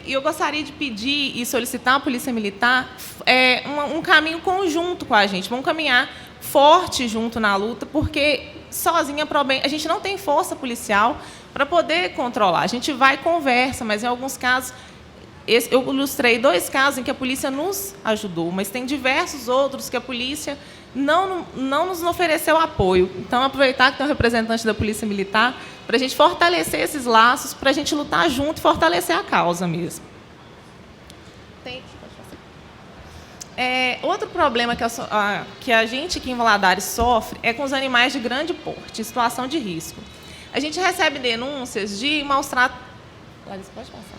E eu gostaria de pedir e solicitar à Polícia Militar um caminho conjunto com a gente. Vamos caminhar forte junto na luta, porque sozinha a gente não tem força policial para poder controlar. A gente vai e conversa, mas em alguns casos, eu ilustrei 2 casos em que a polícia nos ajudou, mas tem diversos outros que a polícia não nos ofereceu apoio. Então, aproveitar que tem um representante da Polícia Militar para a gente fortalecer esses laços, para a gente lutar junto e fortalecer a causa mesmo. Outro problema que a gente aqui em Valadares sofre é com os animais de grande porte, em situação de risco. A gente recebe denúncias de maus-tratos. Larissa, pode passar.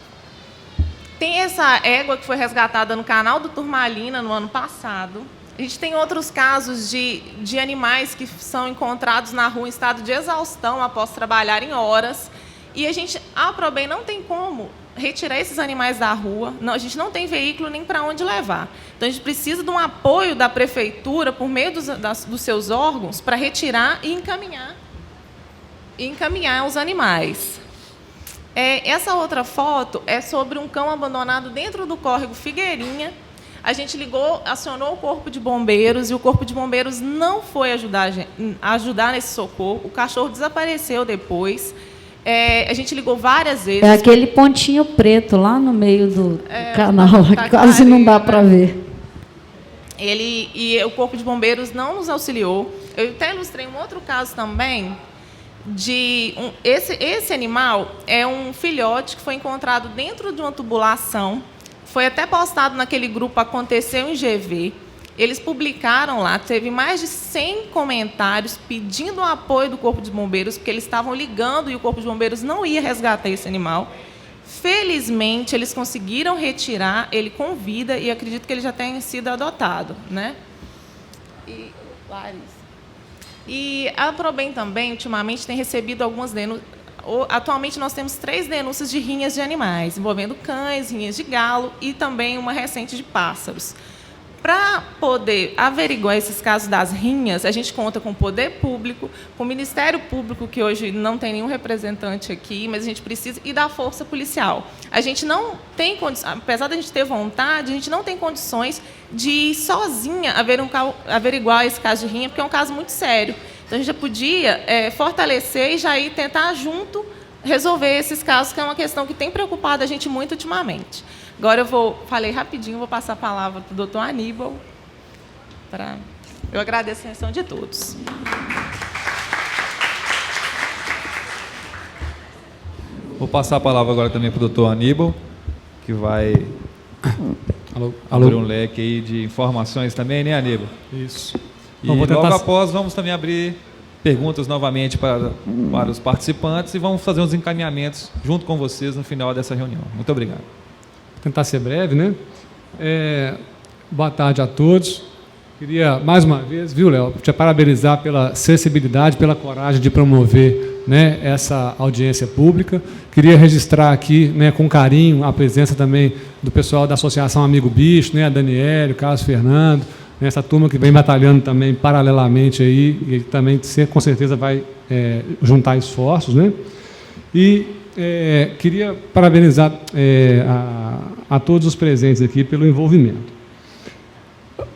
Tem essa égua que foi resgatada no canal do Turmalina no ano passado. A gente tem outros casos de animais que são encontrados na rua em estado de exaustão após trabalharem horas. E a Aprobem não tem como retirar esses animais da rua. Não, a gente não tem veículo nem para onde levar. Então, a gente precisa de um apoio da Prefeitura, por meio dos seus órgãos, para retirar e encaminhar os animais. Essa outra foto é sobre um cão abandonado dentro do córrego Figueirinha. A gente acionou o Corpo de Bombeiros, e o Corpo de Bombeiros não foi ajudar nesse socorro. O cachorro desapareceu depois. A gente ligou várias vezes. É aquele pontinho preto lá no meio do canal, que quase não dá para ver. O Corpo de Bombeiros não nos auxiliou. Eu até ilustrei um outro caso também. Esse animal é um filhote que foi encontrado dentro de uma tubulação. Foi até postado naquele grupo Aconteceu em GV. Eles publicaram lá, teve mais de 100 comentários pedindo o apoio do Corpo de Bombeiros, porque eles estavam ligando e o Corpo de Bombeiros não ia resgatar esse animal. Felizmente, eles conseguiram retirar ele com vida e acredito que ele já tenha sido adotado, né? E a Aprobem também, ultimamente, tem recebido algumas denúncias. Atualmente, nós temos 3 denúncias de rinhas de animais, envolvendo cães, rinhas de galo e também uma recente de pássaros. Para poder averiguar esses casos das rinhas, a gente conta com o Poder Público, com o Ministério Público, que hoje não tem nenhum representante aqui, mas a gente precisa, e da Força Policial. A gente não tem condições, apesar de a gente ter vontade, a gente não tem condições de ir sozinha averiguar esse caso de rinha, porque é um caso muito sério. Então, a gente já podia fortalecer e já ir tentar junto resolver esses casos, que é uma questão que tem preocupado a gente muito ultimamente. Agora falei rapidinho, vou passar a palavra para o doutor Aníbal. Eu agradeço a atenção de todos. Vou passar a palavra agora também para o doutor Aníbal, que vai abrir um leque aí de informações também, né, Aníbal? Isso. E logo após vamos também abrir perguntas novamente para os participantes e vamos fazer uns encaminhamentos junto com vocês no final dessa reunião. Muito obrigado. Vou tentar ser breve, né? Boa tarde a todos. Queria, mais uma vez, viu, Léo, te parabenizar pela sensibilidade, pela coragem de promover, né, essa audiência pública. Queria registrar aqui, né, com carinho a presença também do pessoal da Associação Amigo Bicho, né, a Daniele, o Carlos Fernando, né, essa turma que vem batalhando também paralelamente aí, e também com certeza vai juntar esforços, né? E queria parabenizar a todos os presentes aqui pelo envolvimento.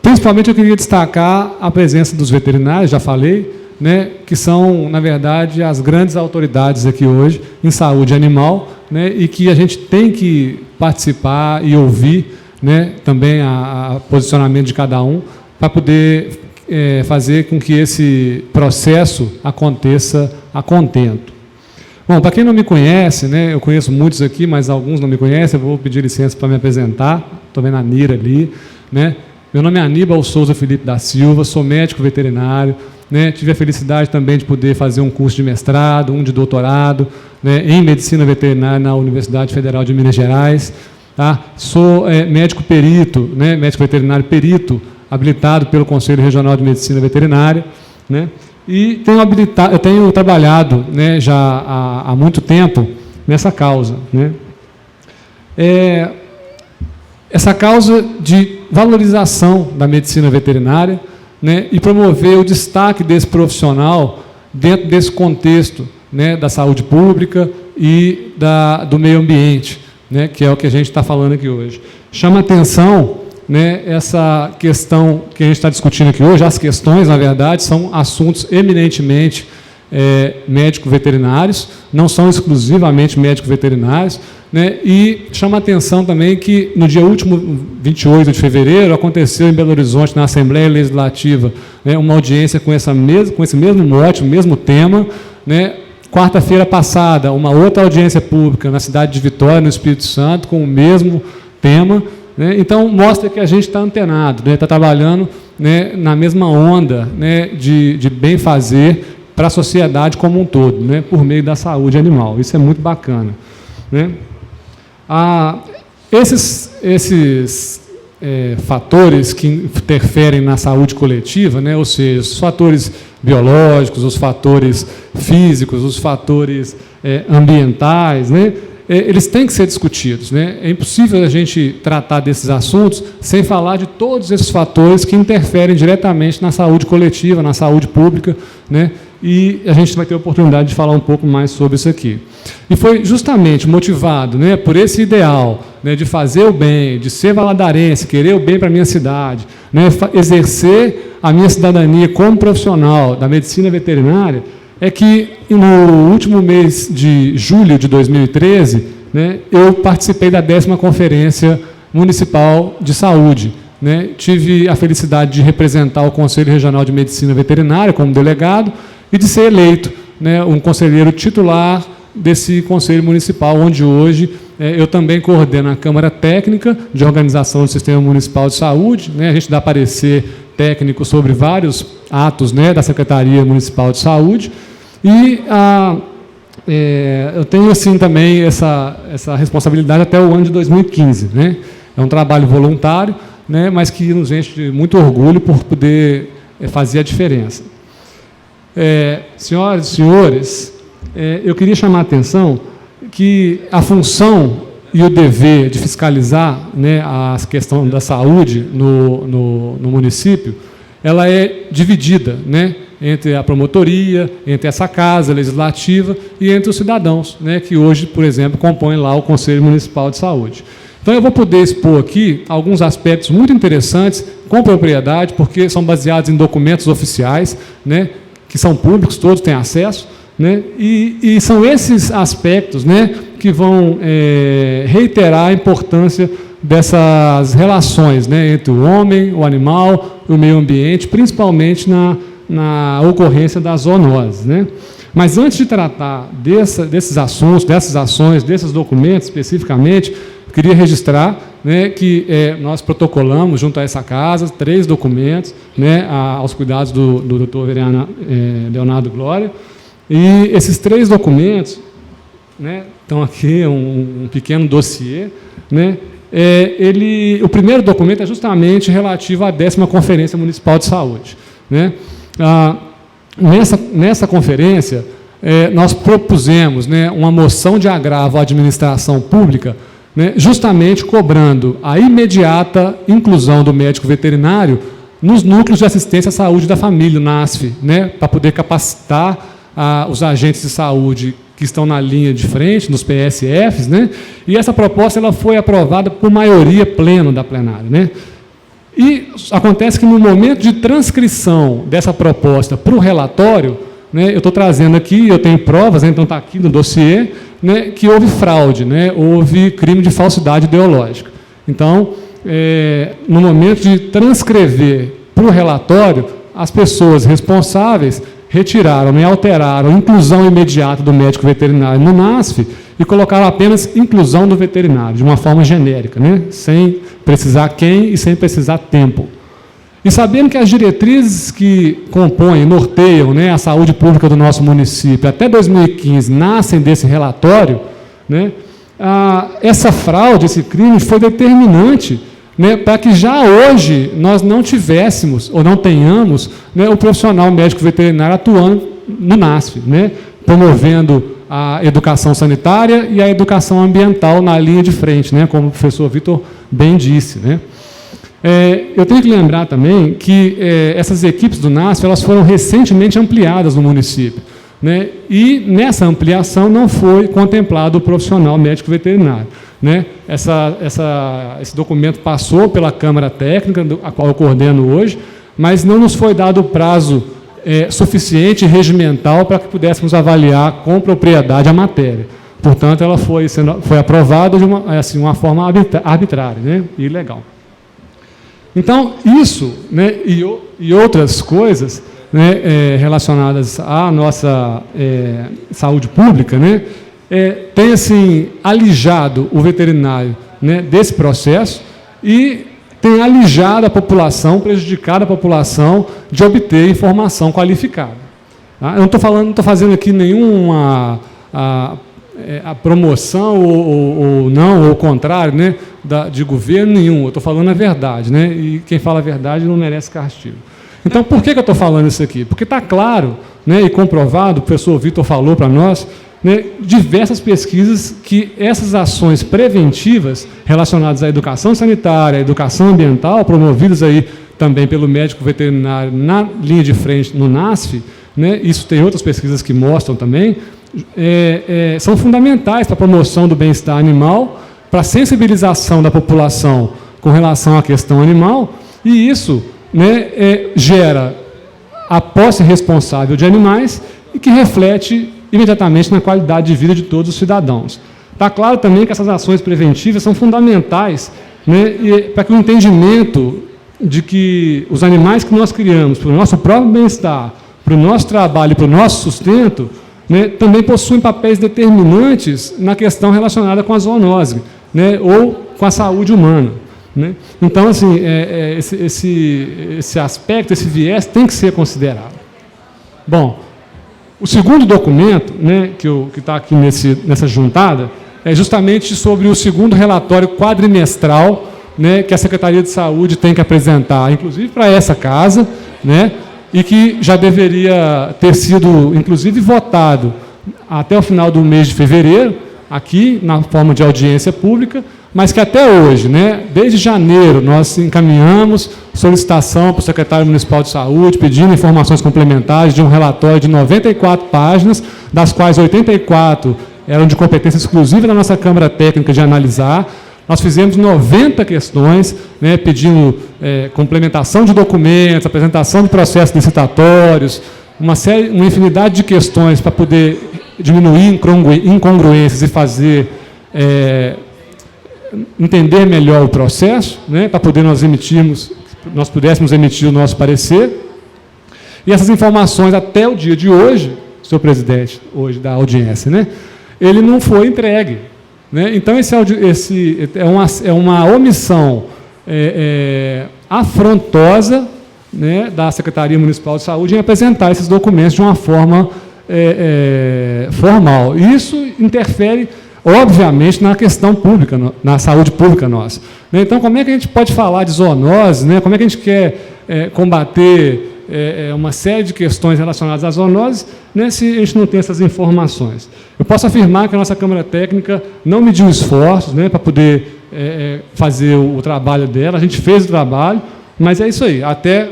Principalmente eu queria destacar a presença dos veterinários, já falei, né, que são, na verdade, as grandes autoridades aqui hoje em saúde animal, né, e que a gente tem que participar e ouvir, né, também o posicionamento de cada um, para poder fazer com que esse processo aconteça a contento. Bom, para quem não me conhece, né, eu conheço muitos aqui, mas alguns não me conhecem, eu vou pedir licença para me apresentar. Estou vendo a Nira ali, né? Meu nome é Aníbal Souza Felipe da Silva, sou médico veterinário, né? Tive a felicidade também de poder fazer um curso de mestrado, um de doutorado, né, em medicina veterinária na Universidade Federal de Minas Gerais. Tá? Sou médico perito, né, médico veterinário perito, habilitado pelo Conselho Regional de Medicina Veterinária, né? E eu tenho trabalhado, né, já há muito tempo nessa causa, né? Essa causa de valorização da medicina veterinária, né, e promover o destaque desse profissional dentro desse contexto, né, da saúde pública e do meio ambiente, né, que é o que a gente está falando aqui hoje. Chama atenção, né, essa questão que a gente está discutindo aqui hoje, as questões, na verdade, são assuntos eminentemente médico-veterinários, não são exclusivamente médico-veterinários, né, e chama atenção também que no dia último, 28 de fevereiro, aconteceu em Belo Horizonte, na Assembleia Legislativa, né, uma audiência com esse mesmo mote, o mesmo tema, né. Quarta-feira passada, uma outra audiência pública na cidade de Vitória, no Espírito Santo, com o mesmo tema, né. Então, mostra que a gente está antenado, né, está trabalhando, né, na mesma onda, né, de bem fazer para a sociedade como um todo, né, por meio da saúde animal. Isso é muito bacana, né. Esses fatores que interferem na saúde coletiva, né, ou seja, os fatores biológicos, os fatores físicos, os fatores ambientais, né, eles têm que ser discutidos, né. É impossível a gente tratar desses assuntos sem falar de todos esses fatores que interferem diretamente na saúde coletiva, na saúde pública, né, e a gente vai ter a oportunidade de falar um pouco mais sobre isso aqui. E foi justamente motivado, né, por esse ideal, né, de fazer o bem, de ser valadarense, querer o bem para a minha cidade, né, exercer a minha cidadania como profissional da medicina veterinária, é que no último mês de julho de 2013, né, eu participei da 10ª Conferência Municipal de Saúde. Né, tive a felicidade de representar o Conselho Regional de Medicina Veterinária como delegado e de ser eleito, né, um conselheiro titular desse Conselho Municipal, onde hoje eu também coordeno a Câmara Técnica de Organização do Sistema Municipal de Saúde, né, a gente dá parecer técnico sobre vários atos, né, da Secretaria Municipal de Saúde, e eu tenho assim também essa responsabilidade até o ano de 2015. Né, é um trabalho voluntário, né, mas que nos enche de muito orgulho por poder fazer a diferença. Senhoras e senhores, eu queria chamar a atenção que a função e o dever de fiscalizar, né, a questão da saúde no município, ela é dividida, né, entre a promotoria, entre essa casa legislativa e entre os cidadãos, né, que hoje, por exemplo, compõem lá o Conselho Municipal de Saúde. Então, eu vou poder expor aqui alguns aspectos muito interessantes, com propriedade, porque são baseados em documentos oficiais, né, que são públicos, todos têm acesso, né, e são esses aspectos, né, que vão reiterar a importância dessas relações, né, entre o homem, o animal e o meio ambiente, principalmente na ocorrência das zoonoses. Né. Mas, antes de tratar desses assuntos, dessas ações, desses documentos especificamente, queria registrar, né, que nós protocolamos, junto a essa casa, 3 documentos, né, aos cuidados do doutor Leonardo Glória, e esses 3 documentos, né, estão aqui, um pequeno dossiê, né, o primeiro documento é justamente relativo à 10ª Conferência Municipal de Saúde. Né. Nessa conferência, nós propusemos, né, uma moção de agravo à administração pública, né, justamente cobrando a imediata inclusão do médico veterinário nos núcleos de assistência à saúde da família, NASF, né, para poder capacitar os agentes de saúde que estão na linha de frente, nos PSFs, né, e essa proposta ela foi aprovada por maioria plena da plenária. Né. E acontece que no momento de transcrição dessa proposta para o relatório, né, eu estou trazendo aqui, eu tenho provas, né, então está aqui no dossiê, né, que houve fraude, né, houve crime de falsidade ideológica. Então, no momento de transcrever para o relatório, as pessoas responsáveis retiraram, né, alteraram a inclusão imediata do médico veterinário no NASF e colocaram apenas inclusão do veterinário, de uma forma genérica, né, sem precisar quem e sem precisar tempo. E sabendo que as diretrizes que compõem, norteiam, né, a saúde pública do nosso município até 2015 nascem desse relatório, né, essa fraude, esse crime foi determinante, né, para que já hoje nós não tivéssemos ou não tenhamos, né, o profissional médico veterinário atuando no NASF, né, promovendo a educação sanitária e a educação ambiental na linha de frente, né, como o professor Vitor bem disse. Né. Eu tenho que lembrar também que essas equipes do NASF elas foram recentemente ampliadas no município, né, e nessa ampliação não foi contemplado o profissional médico veterinário. né? Esse documento passou pela Câmara Técnica, a qual eu coordeno hoje, mas não nos foi dado o prazo suficiente e regimental para que pudéssemos avaliar com propriedade a matéria. Portanto, ela foi aprovada de uma forma arbitrária, né? E ilegal. Então, isso, né, e outras coisas, né, relacionadas à nossa saúde pública, né, tem assim, alijado o veterinário, né, desse processo e tem alijado a população, prejudicado a população de obter informação qualificada. Tá? Eu não estou fazendo aqui nenhuma a promoção ou não, ou o contrário, né, de governo nenhum. Eu estou falando a verdade, né, e quem fala a verdade não merece castigo. Então, por que eu estou falando isso aqui? Porque está claro, né, e comprovado, o professor Vitor falou para nós, né, diversas pesquisas que essas ações preventivas relacionadas à educação sanitária, à educação ambiental, promovidas aí também pelo médico veterinário na linha de frente no NASF, né, isso tem outras pesquisas que mostram também, são fundamentais para a promoção do bem-estar animal, para a sensibilização da população com relação à questão animal, e isso, né, gera a posse responsável de animais e que reflete imediatamente na qualidade de vida de todos os cidadãos. Está claro também que essas ações preventivas são fundamentais, né, para que o entendimento de que os animais que nós criamos para o nosso próprio bem-estar, para o nosso trabalho e para o nosso sustento, né, também possuem papéis determinantes na questão relacionada com a zoonose, né, ou com a saúde humana. Né? Então, assim, esse aspecto, esse viés tem que ser considerado. Bom, o segundo documento, né, que está aqui nessa juntada é justamente sobre o segundo relatório quadrimestral, né, que a Secretaria de Saúde tem que apresentar, inclusive para essa casa, né, e que já deveria ter sido, inclusive, votado até o final do mês de fevereiro, aqui, na forma de audiência pública, mas que até hoje, né, desde janeiro, nós encaminhamos solicitação para o secretário municipal de saúde, pedindo informações complementares de um relatório de 94 páginas, das quais 84 eram de competência exclusiva da nossa Câmara Técnica de analisar. Nós fizemos 90 questões, né, pedindo complementação de documentos, apresentação de processos licitatórios, uma infinidade de questões para poder diminuir incongruências e fazer entender melhor o processo, né, para poder nós pudéssemos emitir o nosso parecer. E essas informações, até o dia de hoje, senhor presidente, hoje da audiência, né, ele não foi entregue. Né? Então, é uma omissão afrontosa, né, da Secretaria Municipal de Saúde em apresentar esses documentos de uma forma formal. E isso interfere, obviamente, na questão pública, na saúde pública nossa. Né? Então, como é que a gente pode falar de zoonose, né? Como é que a gente quer combater uma série de questões relacionadas à zoonose, né, se a gente não tem essas informações? Eu posso afirmar que a nossa Câmara Técnica não mediu esforços, né, para poder fazer o trabalho dela. A gente fez o trabalho, mas é isso aí. Até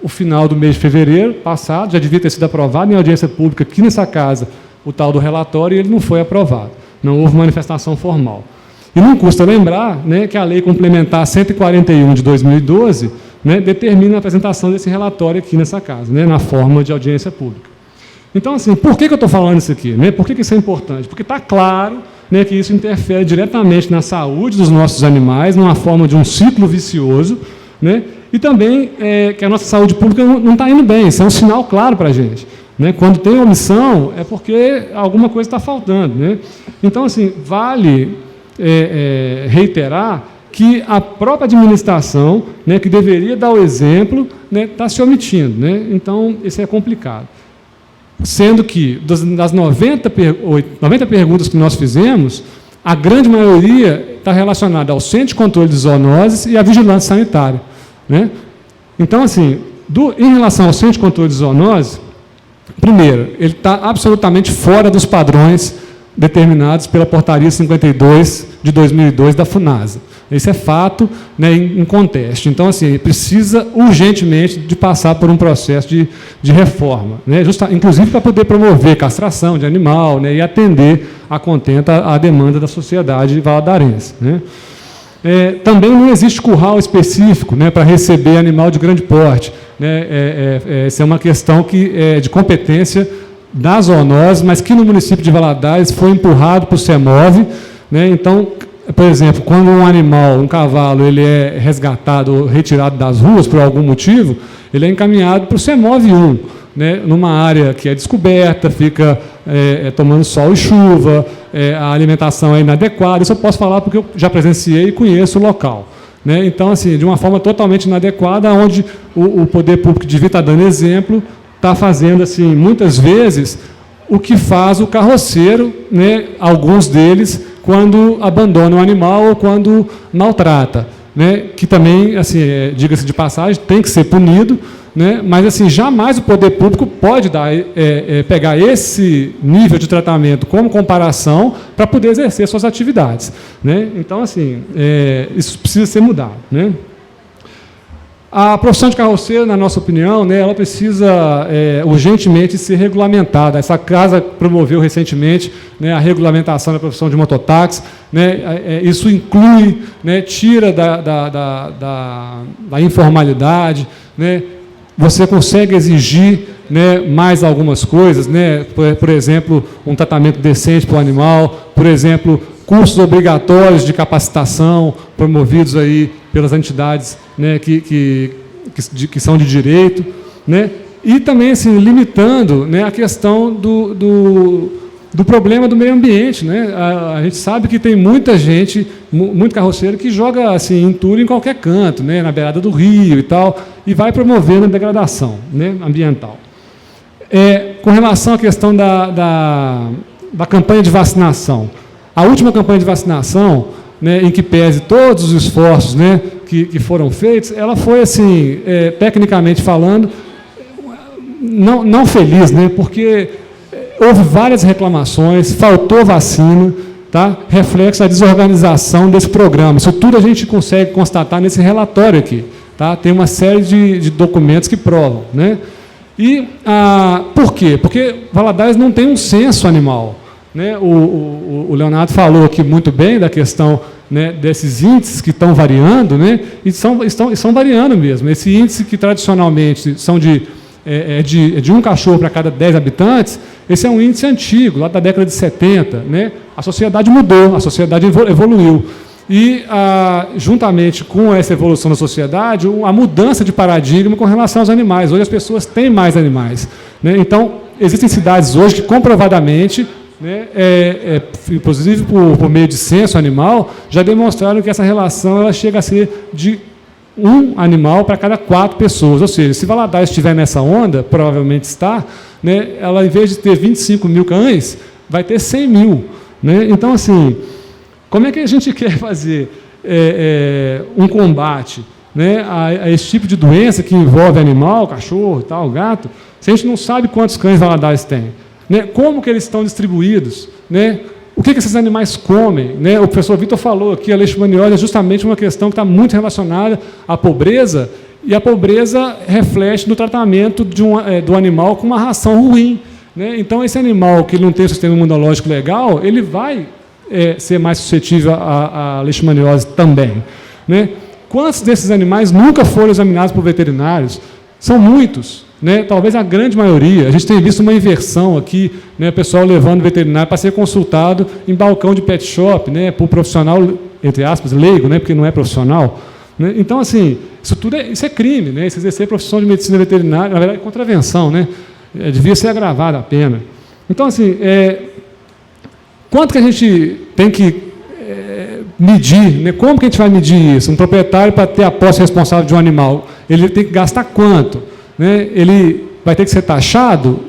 o final do mês de fevereiro passado, já devia ter sido aprovado em audiência pública aqui nessa casa o tal do relatório, e ele não foi aprovado. Não houve manifestação formal. E não custa lembrar, né, que a Lei Complementar 141 de 2012, né, determina a apresentação desse relatório aqui nessa casa, né, na forma de audiência pública. Então, assim, por que eu estou falando isso aqui? Né? Por que isso é importante? Porque está claro, né, que isso interfere diretamente na saúde dos nossos animais, numa forma de um ciclo vicioso, né, e também que a nossa saúde pública não está indo bem. Isso é um sinal claro para a gente. Né? Quando tem omissão, é porque alguma coisa está faltando. Né? Então, assim, vale reiterar que a própria administração, né, que deveria dar o exemplo, né, está se omitindo. Né? Então, isso é complicado. Sendo que, das 90 perguntas que nós fizemos, a grande maioria está relacionada ao Centro de Controle de Zoonoses e à Vigilância Sanitária. Né? Então, assim, em relação ao Centro de Controle de Zoonoses, primeiro, ele está absolutamente fora dos padrões determinados pela Portaria 52 de 2002 da FUNASA. Isso é fato, né, em conteste. Então, assim, precisa urgentemente de passar por um processo de reforma, né, inclusive para poder promover castração de animal, né, e atender a contento a demanda da sociedade valadarense, né. Também não existe curral específico, né, para receber animal de grande porte, né. Essa é uma questão que é de competência da zoonose, mas que no município de Valadares foi empurrado para o CEMOV, né. Então, por exemplo, quando um animal, um cavalo, ele é resgatado ou retirado das ruas por algum motivo, ele é encaminhado para o CEMOV 1, né, numa área que é descoberta, fica tomando sol e chuva, a alimentação é inadequada. Isso eu posso falar porque eu já presenciei e conheço o local, né. Então, assim, de uma forma totalmente inadequada, onde o poder público devia estar dando exemplo, está fazendo, assim, muitas vezes, o que faz o carroceiro, né, alguns deles, quando abandona o animal ou quando maltrata, né, que também, assim, diga-se de passagem, tem que ser punido, né, mas, assim, jamais o poder público pode pegar esse nível de tratamento como comparação para poder exercer suas atividades, né. Então, assim, isso precisa ser mudado, né. A profissão de carroceiro, na nossa opinião, né, ela precisa urgentemente ser regulamentada. Essa casa promoveu recentemente, né, a regulamentação da profissão de mototáxi, né, isso inclui, né, tira da informalidade, né, você consegue exigir, né, mais algumas coisas, né, por exemplo, um tratamento decente para o animal, por exemplo, cursos obrigatórios de capacitação promovidos aí pelas entidades, né, que são de direito, né, e também, assim, limitando, né, a questão do problema do meio ambiente, né. A gente sabe que tem muita gente, muito carroceiro, que joga, assim, entulho em qualquer canto, né, na beirada do rio e tal, e vai promovendo a degradação, né, ambiental. Com relação à questão da campanha de vacinação, a última campanha de vacinação, né, em que pese todos os esforços, né, que foram feitos, ela foi, assim, tecnicamente falando, não feliz, né, porque houve várias reclamações, faltou vacina, tá, reflexo da desorganização desse programa. Isso tudo a gente consegue constatar nesse relatório aqui. Tá? Tem uma série de documentos que provam, né? E por quê? Porque Valadares não tem um censo animal, né? O Leonardo falou aqui muito bem da questão, né, desses índices que estão variando, né? E estão variando mesmo. Esse índice que tradicionalmente são de um cachorro para cada 10 habitantes, esse é um índice antigo, lá da década de 70. Né? A sociedade mudou, a sociedade evoluiu. E, juntamente com essa evolução da sociedade, a mudança de paradigma com relação aos animais. Hoje as pessoas têm mais animais, né? Então, existem cidades hoje que comprovadamente, né, inclusive por meio de censo animal, já demonstraram que essa relação ela chega a ser de um animal para cada 4 pessoas. Ou seja, se Valadares estiver nessa onda, provavelmente está, né, ela, em vez de ter 25 mil cães, vai ter 100 mil. Né? Então, assim, como é que a gente quer fazer um combate, né, a esse tipo de doença que envolve animal, cachorro, tal, gato, se a gente não sabe quantos cães Valadares tem? Né? Como que eles estão distribuídos? Né? O que esses animais comem? Né? O professor Vitor falou aqui, a leishmaniose é justamente uma questão que está muito relacionada à pobreza, e a pobreza reflete no tratamento do animal com uma ração ruim. Né? Então, esse animal que não tem um sistema imunológico legal, ele vai ser mais suscetível à leishmaniose também. Né? Quantos desses animais nunca foram examinados por veterinários? São muitos. Né? Talvez a grande maioria. A gente tem visto uma inversão aqui, né? O pessoal levando o veterinário para ser consultado em balcão de pet shop, né? Por profissional, entre aspas, leigo, né? Porque não é profissional. Né? Então, assim, isso é crime, né? Se exercer a profissão de medicina veterinária, na verdade, é contravenção, né? Devia ser agravada a pena. Então, assim, quanto que a gente tem que medir, né? Como que a gente vai medir isso? Um proprietário, para ter a posse responsável de um animal, ele tem que gastar quanto? Né? Ele vai ter que ser taxado?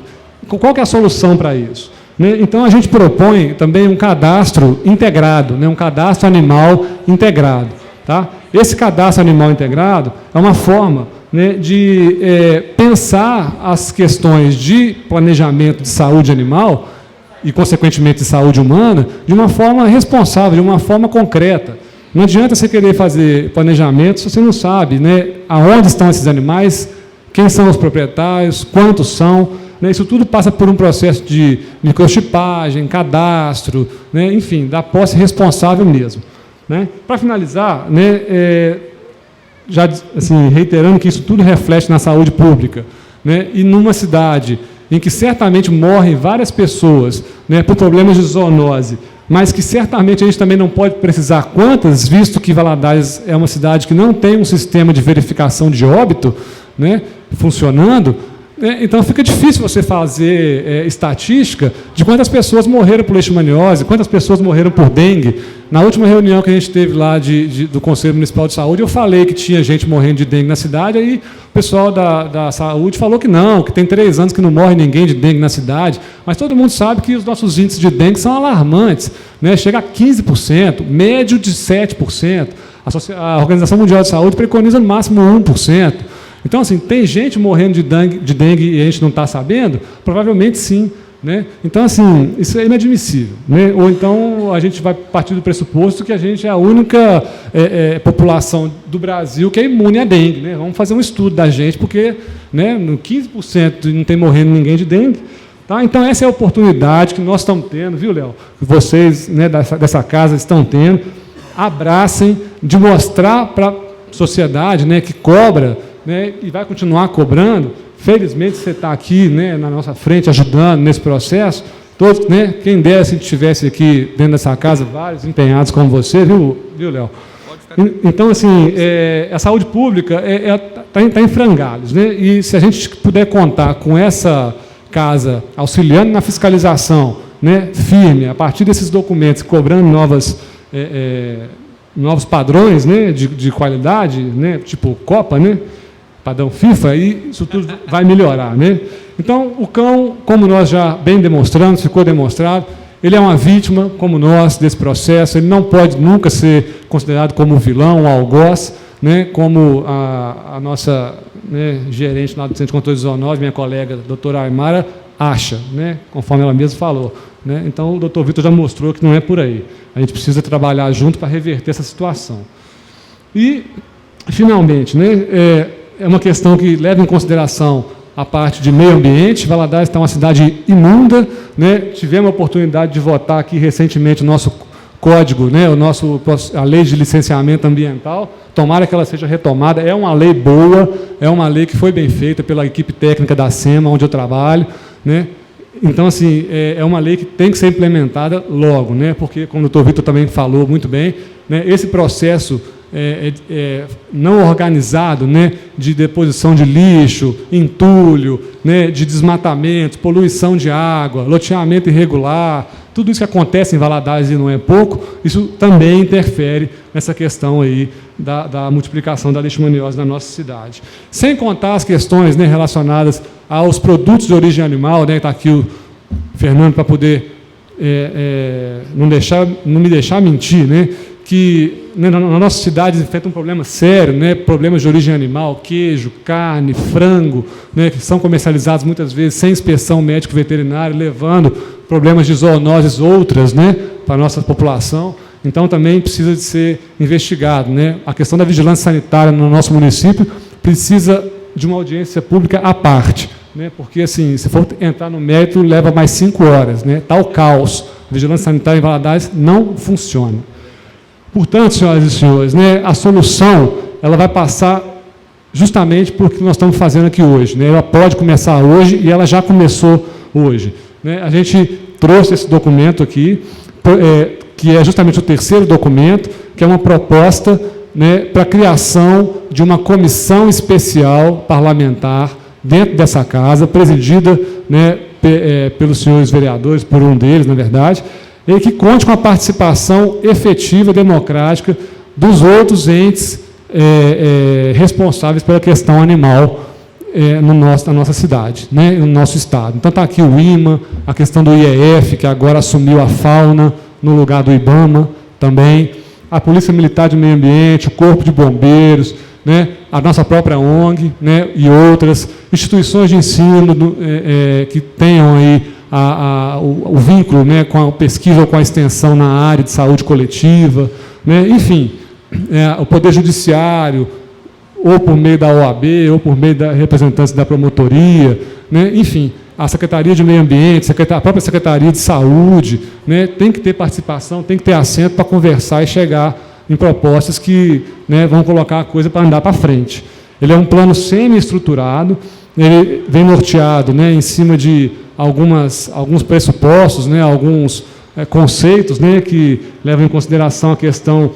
Qual que é a solução para isso? Né? Então, a gente propõe também um cadastro integrado, né? Um cadastro animal integrado. Tá? Esse cadastro animal integrado é uma forma, né, de pensar as questões de planejamento de saúde animal e, consequentemente, de saúde humana, de uma forma responsável, de uma forma concreta. Não adianta você querer fazer planejamento se você não sabe, né, aonde estão esses animais, quem são os proprietários, quantos são. Né, isso tudo passa por um processo de microchipagem, cadastro, né, enfim, da posse responsável mesmo. Né. Para finalizar, né, já assim, reiterando que isso tudo reflete na saúde pública, né, e numa cidade em que certamente morrem várias pessoas, né, por problemas de zoonose, mas que certamente a gente também não pode precisar quantas, visto que Valadares é uma cidade que não tem um sistema de verificação de óbito, né, funcionando. Então, fica difícil você fazer estatística de quantas pessoas morreram por leishmaniose, quantas pessoas morreram por dengue. Na última reunião que a gente teve lá do Conselho Municipal de Saúde, eu falei que tinha gente morrendo de dengue na cidade, aí o pessoal da saúde falou que não, que tem 3 anos que não morre ninguém de dengue na cidade, mas todo mundo sabe que os nossos índices de dengue são alarmantes, né? Chega a 15%, médio de 7%. A Organização Mundial de Saúde preconiza no máximo 1%. Então, assim, tem gente morrendo de dengue e a gente não está sabendo? Provavelmente sim. Né? Então, assim, isso é inadmissível. Né? Ou então a gente vai partir do pressuposto que a gente é a única população do Brasil que é imune à dengue. Né? Vamos fazer um estudo da gente, porque, né, no 15% não tem morrendo ninguém de dengue. Tá? Então, essa é a oportunidade que nós estamos tendo, viu, Léo? Que vocês, né, dessa casa estão tendo. Abracem de mostrar para a sociedade, né, que cobra, né, e vai continuar cobrando. Felizmente você está aqui, né, na nossa frente, ajudando nesse processo. Todos, né, quem dera se estivesse aqui dentro dessa casa, vários empenhados como você, viu Léo? Então, assim, a saúde pública está em frangalhos, né? E se a gente puder contar com essa casa auxiliando na fiscalização, né, firme, a partir desses documentos, cobrando novos padrões, né, de qualidade, né, tipo Copa, né, padrão FIFA, e isso tudo vai melhorar. Né? Então, o cão, como nós já bem demonstramos, ficou demonstrado, ele é uma vítima, como nós, desse processo, ele não pode nunca ser considerado como vilão, um algoz, né, como a nossa, né, gerente lá do Centro de Controle de Zoonose, minha colega, doutora Aymara, acha, né, conforme ela mesma falou. Né? Então, o doutor Vitor já mostrou que não é por aí. A gente precisa trabalhar junto para reverter essa situação. E, finalmente, né, é uma questão que leva em consideração a parte de meio ambiente. Valadares está uma cidade imunda, né? Tivemos a oportunidade de votar aqui recentemente o nosso código, né? A lei de licenciamento ambiental. Tomara que ela seja retomada. É uma lei boa, é uma lei que foi bem feita pela equipe técnica da SEMA, onde eu trabalho. Né? Então, assim, é uma lei que tem que ser implementada logo, né? Porque, como o doutor Vitor também falou muito bem, né, esse processo não organizado, né, de deposição de lixo, entulho, né, de desmatamento, poluição de água, loteamento irregular, tudo isso que acontece em Valadares e não é pouco, isso também interfere nessa questão aí da multiplicação da leishmaniose na nossa cidade. Sem contar as questões, né, relacionadas aos produtos de origem animal, né, está aqui o Fernando para poder não me deixar mentir, né, que, né, na nossa cidade enfrenta um problema sério, né, problemas de origem animal, queijo, carne, frango, né, que são comercializados muitas vezes sem inspeção médico-veterinária, levando problemas de zoonoses outras, né, para a nossa população. Então, também precisa de ser investigado. Né. A questão da vigilância sanitária no nosso município precisa de uma audiência pública à parte, né, porque, assim, se for entrar no mérito, leva mais 5 horas. Né, tá o caos. A vigilância sanitária em Valadares não funciona. Portanto, senhoras e senhores, né, a solução ela vai passar justamente por que nós estamos fazendo aqui hoje. Né? Ela pode começar hoje e ela já começou hoje. Né? A gente trouxe esse documento aqui, que é justamente o terceiro documento, que é uma proposta, né, para a criação de uma comissão especial parlamentar dentro dessa casa, presidida, né, pelos senhores vereadores, por um deles, na verdade, e que conte com a participação efetiva, democrática, dos outros entes responsáveis pela questão animal na nossa cidade, né, no nosso estado. Então, está aqui o IMA, a questão do IEF, que agora assumiu a fauna no lugar do IBAMA também, a Polícia Militar de Meio Ambiente, o Corpo de Bombeiros, né, a nossa própria ONG, né, e outras instituições de ensino que tenham aí o vínculo, né, com a pesquisa ou com a extensão na área de saúde coletiva, né, enfim, o Poder Judiciário, ou por meio da OAB, ou por meio da representantes da promotoria, né? Enfim, a Secretaria de Meio Ambiente, a própria Secretaria de Saúde, né? Tem que ter participação, tem que ter assento para conversar e chegar em propostas que, né, vão colocar a coisa para andar para frente. Ele é um plano semi-estruturado, ele vem norteado, né, em cima de alguns pressupostos, né, alguns conceitos, né, que levam em consideração a questão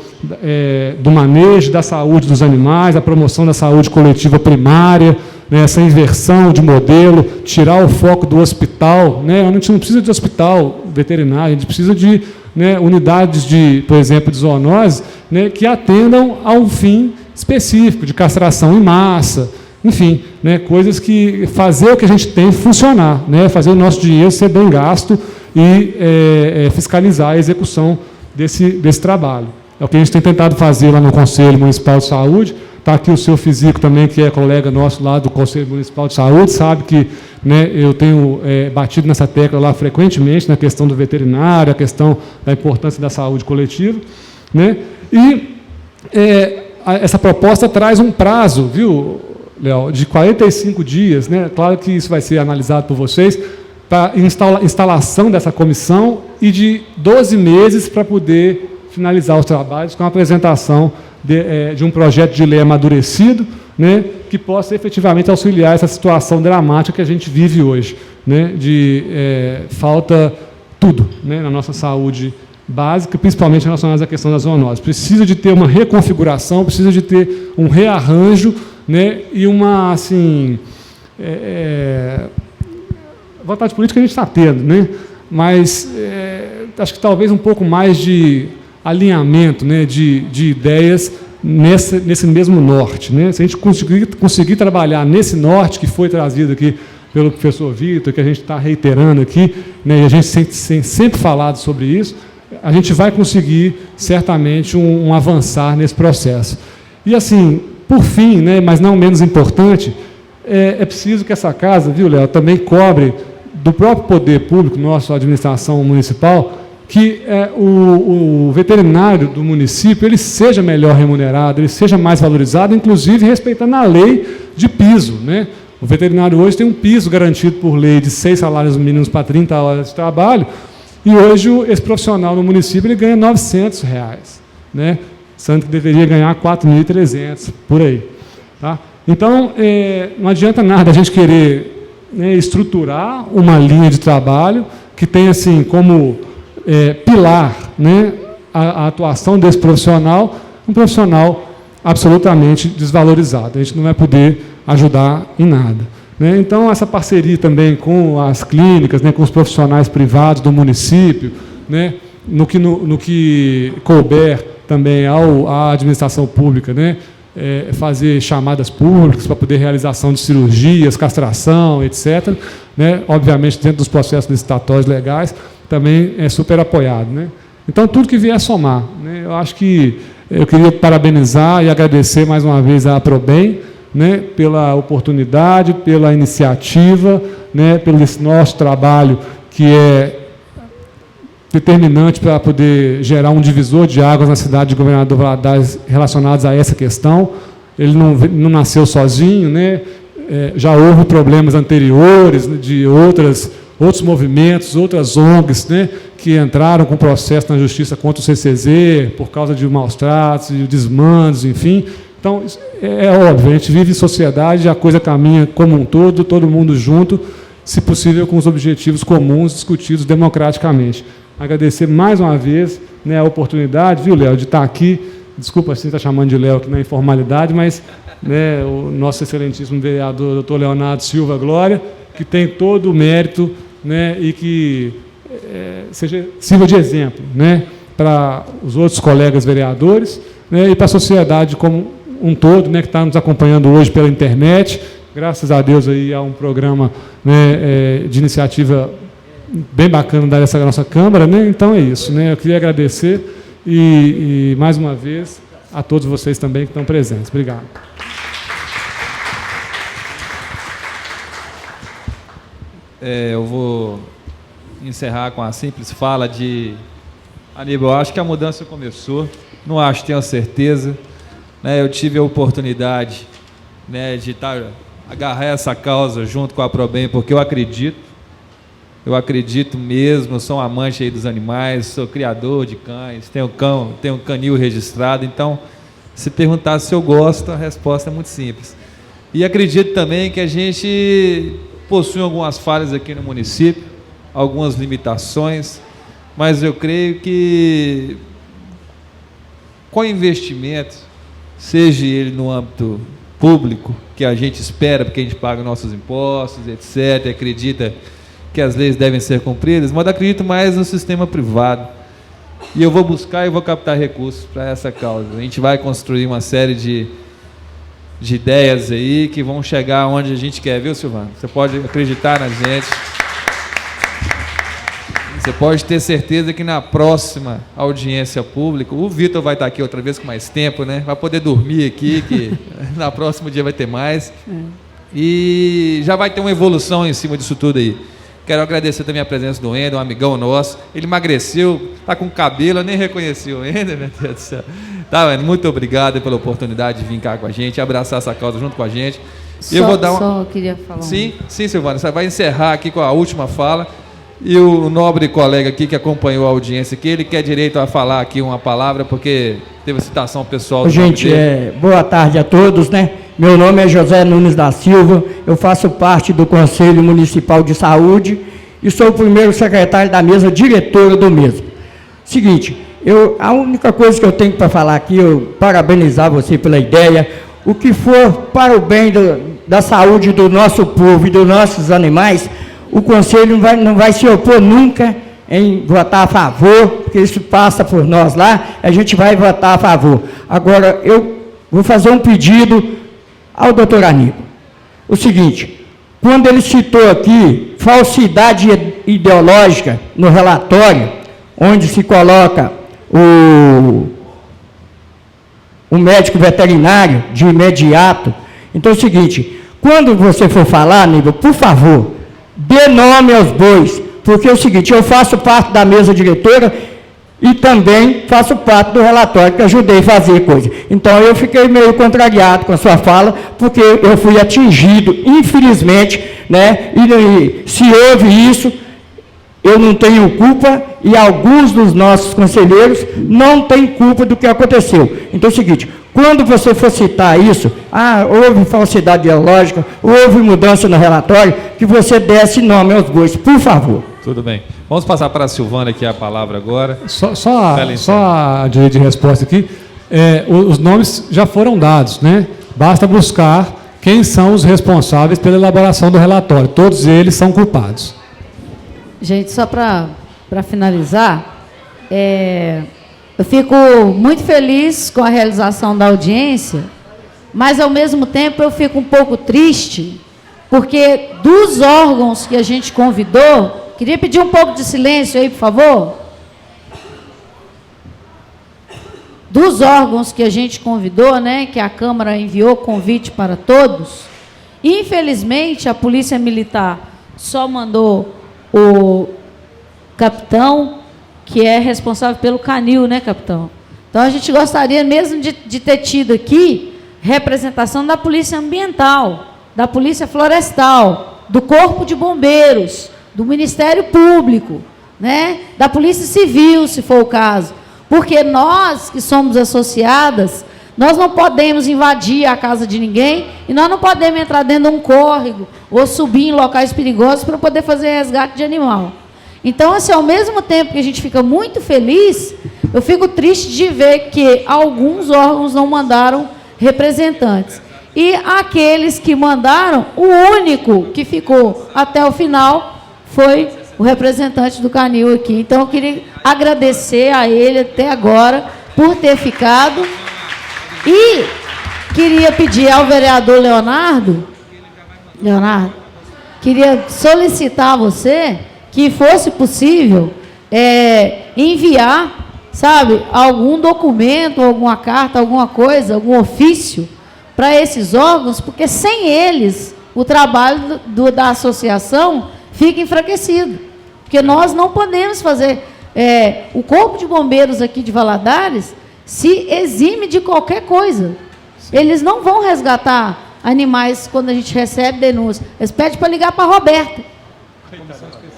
do manejo da saúde dos animais, a promoção da saúde coletiva primária, né, essa inversão de modelo, tirar o foco do hospital. Né, a gente não precisa de hospital veterinário, a gente precisa de, né, unidades, por exemplo, de zoonose, né, que atendam a um fim específico, de castração em massa, enfim, né, coisas que fazer o que a gente tem funcionar, né, fazer o nosso dinheiro ser bem gasto e fiscalizar a execução desse trabalho. É o que a gente tem tentado fazer lá no Conselho Municipal de Saúde. Está aqui o seu Fisico também, que é colega nosso lá do Conselho Municipal de Saúde, sabe que, né, eu tenho batido nessa tecla lá frequentemente, na questão do veterinário, a questão da importância da saúde coletiva. Né, e essa proposta traz um prazo, viu, Léo, de 45 dias, né, claro que isso vai ser analisado por vocês, para instalação dessa comissão e de 12 meses para poder finalizar os trabalhos com a apresentação de um projeto de lei amadurecido, né, que possa efetivamente auxiliar essa situação dramática que a gente vive hoje, né, de falta tudo, né, na nossa saúde básica, principalmente relacionada à questão da zoonose. Precisa de ter uma reconfiguração, precisa de ter um rearranjo, né, e uma, assim, vontade política a gente está tendo, né, mas acho que talvez um pouco mais de alinhamento, né, de ideias nesse mesmo norte. Né? Se a gente conseguir trabalhar nesse norte que foi trazido aqui pelo professor Vitor, que a gente está reiterando aqui, né, e a gente sempre falado sobre isso, a gente vai conseguir, certamente, um avançar nesse processo. E, assim, por fim, né, mas não menos importante, é preciso que essa casa, viu, Léo, também cobre do próprio poder público, nossa administração municipal, que o veterinário do município ele seja melhor remunerado, ele seja mais valorizado, inclusive respeitando a lei de piso. Né? O veterinário hoje tem um piso garantido por lei de 6 salários mínimos para 30 horas de trabalho, e hoje esse profissional no município ele ganha R$ 900, né? Sendo que deveria ganhar R$ 4.300, por aí. Tá? Então, não adianta nada a gente querer, né, estruturar uma linha de trabalho que tenha assim, como pilar, né, a atuação desse profissional, um profissional absolutamente desvalorizado. A gente não vai poder ajudar em nada. Né? Então, essa parceria também com as clínicas, né, com os profissionais privados do município, né, no que couber também à administração pública, né, fazer chamadas públicas para poder realização de cirurgias, castração, etc. Né, obviamente, dentro dos processos licitatórios legais, também é super apoiado. Né? Então, tudo que vier somar. Né? Eu acho que eu queria parabenizar e agradecer mais uma vez à Aprobem, né, pela oportunidade, pela iniciativa, né, pelo esse nosso trabalho que é determinante para poder gerar um divisor de águas na cidade de Governador Valadares relacionados a essa questão. Ele não nasceu sozinho, né? Já houve problemas anteriores, né, de outros movimentos, outras ONGs, né, que entraram com processo na justiça contra o CCZ por causa de maus tratos, de desmandos, enfim. Então, é óbvio, a gente vive em sociedade, a coisa caminha como um todo mundo junto, se possível com os objetivos comuns discutidos democraticamente. Agradecer mais uma vez, né, a oportunidade, viu, Léo, de estar aqui. Desculpa se está chamando de Léo aqui na informalidade, mas, né, o nosso excelentíssimo vereador, doutor Leonardo Silva Glória, que tem todo o mérito, né, e que sirva de exemplo, né, para os outros colegas vereadores, né, e para a sociedade como um todo, né, que está nos acompanhando hoje pela internet. Graças a Deus aí há um programa, né, de iniciativa bem bacana dessa nossa Câmara, né? Então é isso, né? Eu queria agradecer e mais uma vez a todos vocês também que estão presentes. Obrigado. Eu vou encerrar com a simples fala de Aníbal, acho que a mudança começou, não acho, tenho certeza. Né, eu tive a oportunidade, né, de agarrar essa causa junto com a Aprobem, porque eu acredito mesmo, eu sou um amante aí dos animais, sou criador de cães, tenho um canil registrado, então, se perguntar se eu gosto, a resposta é muito simples. E acredito também que a gente possui algumas falhas aqui no município, algumas limitações, mas eu creio que com investimento, seja ele no âmbito público, que a gente espera, porque a gente paga nossos impostos, etc., acredita que as leis devem ser cumpridas, mas eu acredito mais no sistema privado. E eu vou buscar e vou captar recursos para essa causa. A gente vai construir uma série de ideias aí que vão chegar onde a gente quer, viu, Silvano? Você pode acreditar na gente. Você pode ter certeza que na próxima audiência pública, o Vitor vai estar aqui outra vez com mais tempo, né? Vai poder dormir aqui, que na próximo dia vai ter mais. E já vai ter uma evolução em cima disso tudo aí. Quero agradecer também a presença do Ender, um amigão nosso. Ele emagreceu, está com cabelo, eu nem reconheci o Ender, meu Deus do céu. Tá, Ender, muito obrigado pela oportunidade de vir cá com a gente, abraçar essa causa junto com a gente. Só queria falar. Sim, Silvana, você vai encerrar aqui com a última fala. E o nobre colega aqui que acompanhou a audiência aqui, ele quer direito a falar aqui uma palavra, porque teve citação pessoal. Gente, boa tarde a todos, né? Meu nome é José Nunes da Silva, eu faço parte do Conselho Municipal de Saúde e sou o primeiro secretário da mesa diretora do mesmo. Seguinte, a única coisa que eu tenho para falar aqui, eu parabenizar você pela ideia, o que for para o bem da saúde do nosso povo e dos nossos animais, o Conselho não vai se opor nunca em votar a favor, porque isso passa por nós lá, a gente vai votar a favor. Agora, eu vou fazer um pedido ao doutor Aníbal. O seguinte, quando ele citou aqui falsidade ideológica no relatório, onde se coloca o médico veterinário de imediato, então é o seguinte, quando você for falar, Aníbal, por favor, dê nome aos bois, porque é o seguinte, eu faço parte da mesa diretora e também faço parte do relatório que ajudei a fazer coisa. Então eu fiquei meio contrariado com a sua fala, porque eu fui atingido, infelizmente, né? E se houve isso, eu não tenho culpa e alguns dos nossos conselheiros não têm culpa do que aconteceu. Então é o seguinte, quando você for citar isso, houve falsidade ideológica, houve mudança no relatório, que você desse nome aos bois, por favor. Tudo bem. Vamos passar para a Silvana aqui a palavra agora. Só a direito de resposta aqui. Os nomes já foram dados, né? Basta buscar quem são os responsáveis pela elaboração do relatório. Todos eles são culpados. Gente, só para finalizar, eu fico muito feliz com a realização da audiência, mas, ao mesmo tempo, eu fico um pouco triste, porque dos órgãos que a gente convidou, queria pedir um pouco de silêncio aí, por favor. Dos órgãos que a gente convidou, né, que a Câmara enviou convite para todos, infelizmente, a Polícia Militar só mandou o capitão, que é responsável pelo canil, né, capitão? Então, a gente gostaria mesmo de ter tido aqui representação da Polícia Ambiental, da Polícia Florestal, do Corpo de Bombeiros, do Ministério Público, né, da Polícia Civil, se for o caso. Porque nós, que somos associadas, nós não podemos invadir a casa de ninguém e nós não podemos entrar dentro de um córrego ou subir em locais perigosos para poder fazer resgate de animal. Então, assim, ao mesmo tempo que a gente fica muito feliz, eu fico triste de ver que alguns órgãos não mandaram representantes. E aqueles que mandaram, o único que ficou até o final foi o representante do canil aqui. Então, eu queria agradecer a ele até agora por ter ficado. E queria pedir ao vereador Leonardo, queria solicitar a você que fosse possível enviar, sabe, algum documento, alguma carta, alguma coisa, algum ofício para esses órgãos, porque sem eles o trabalho da associação fica enfraquecido. Porque nós não podemos fazer o Corpo de Bombeiros aqui de Valadares se exime de qualquer coisa. Eles não vão resgatar animais quando a gente recebe denúncia. Eles pedem para ligar para a Roberta.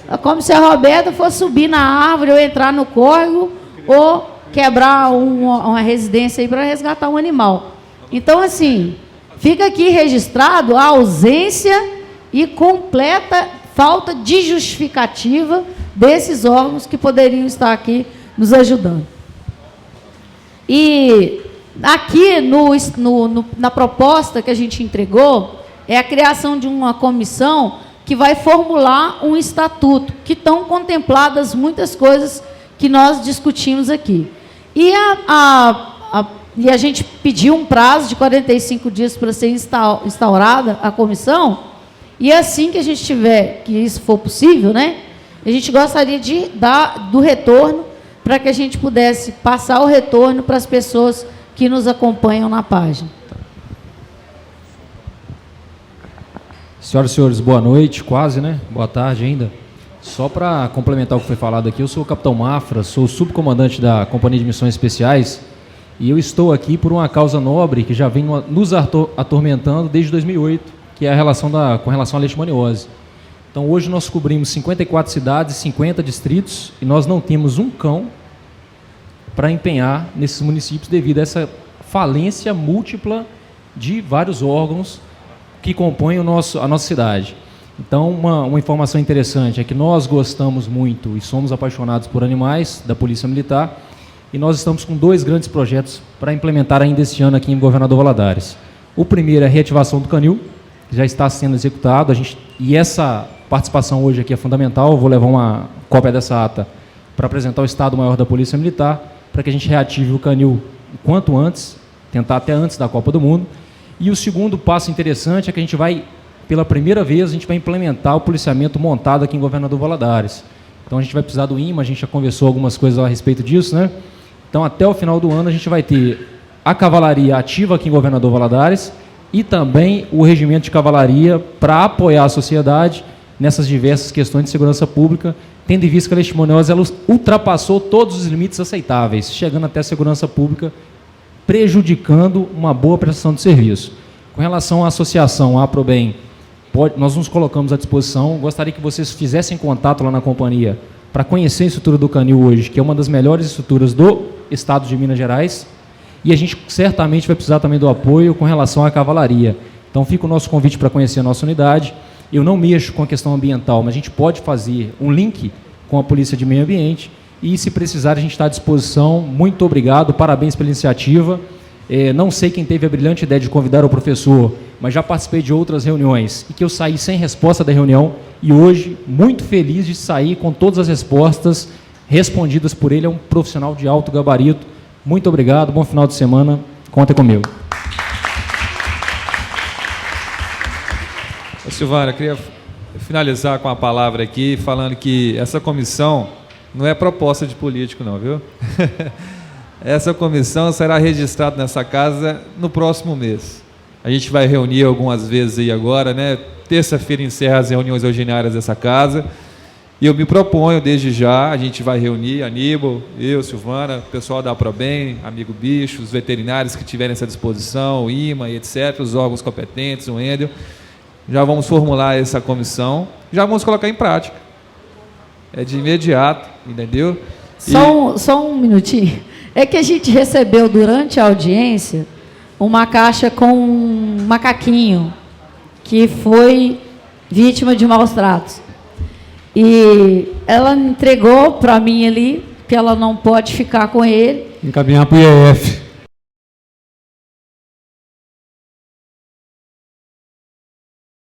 É como se a Roberta fosse subir na árvore ou entrar no córrego ou quebrar uma residência aí para resgatar um animal. Então, assim, fica aqui registrado a ausência e completa falta de justificativa desses órgãos que poderiam estar aqui nos ajudando. E aqui na proposta que a gente entregou, é a criação de uma comissão que vai formular um estatuto, que estão contempladas muitas coisas que nós discutimos aqui. E a gente pediu um prazo de 45 dias para ser instaurada a comissão, e assim que a gente tiver, que isso for possível, né, a gente gostaria de dar do retorno, para que a gente pudesse passar o retorno para as pessoas que nos acompanham na página. Senhoras e senhores, boa noite, quase, né? Boa tarde ainda. Só para complementar o que foi falado aqui, eu sou o Capitão Mafra, sou o subcomandante da Companhia de Missões Especiais, e eu estou aqui por uma causa nobre que já vem nos atormentando desde 2008, que é a relação com relação à leishmaniose. Então, hoje nós cobrimos 54 cidades, 50 distritos, e nós não temos um cão para empenhar nesses municípios devido a essa falência múltipla de vários órgãos que compõem a nossa cidade. Então, uma informação interessante é que nós gostamos muito e somos apaixonados por animais da Polícia Militar, e nós estamos com 2 grandes projetos para implementar ainda este ano aqui em Governador Valadares. O primeiro é a reativação do canil, que já está sendo executado, e essa participação hoje aqui é fundamental. Eu vou levar uma cópia dessa ata para apresentar ao Estado-Maior da Polícia Militar, para que a gente reative o canil o quanto antes, tentar até antes da Copa do Mundo. E o segundo passo interessante é que a gente vai, pela primeira vez, a gente vai implementar o policiamento montado aqui em Governador Valadares. Então a gente vai precisar do IMA, a gente já conversou algumas coisas a respeito disso, né? Então até o final do ano a gente vai ter a cavalaria ativa aqui em Governador Valadares e também o regimento de cavalaria para apoiar a sociedade nessas diversas questões de segurança pública, tendo em vista que a leishmaniose ela ultrapassou todos os limites aceitáveis, chegando até a segurança pública, prejudicando uma boa prestação de serviço. Com relação à associação, a Aprobem, nós nos colocamos à disposição. Gostaria que vocês fizessem contato lá na companhia para conhecer a estrutura do canil hoje, que é uma das melhores estruturas do estado de Minas Gerais, e a gente certamente vai precisar também do apoio com relação à cavalaria. Então fica o nosso convite para conhecer a nossa unidade. Eu não mexo com a questão ambiental, mas a gente pode fazer um link com a Polícia de Meio Ambiente, e se precisar a gente está à disposição. Muito obrigado, parabéns pela iniciativa. Não sei quem teve a brilhante ideia de convidar o professor, mas já participei de outras reuniões e que eu saí sem resposta da reunião, e hoje muito feliz de sair com todas as respostas respondidas por ele. É um profissional de alto gabarito. Muito obrigado, bom final de semana, conta comigo. Silvana, eu queria finalizar com a palavra aqui, falando que essa comissão não é proposta de político não, viu? Essa comissão será registrada nessa casa no próximo mês. A gente vai reunir algumas vezes aí agora, né? Terça-feira encerra as reuniões ordinárias dessa casa, e eu me proponho desde já, a gente vai reunir Aníbal, eu, Silvana, o pessoal da Aprobem, amigo Bicho, os veterinários que tiverem essa disposição, o IMA e etc., os órgãos competentes, o Endel. Já vamos formular essa comissão, já vamos colocar em prática. É de imediato, entendeu? Só um minutinho. É que a gente recebeu durante a audiência uma caixa com um macaquinho que foi vítima de maus tratos. E ela entregou para mim ali que ela não pode ficar com ele. Encaminhar para o IEF.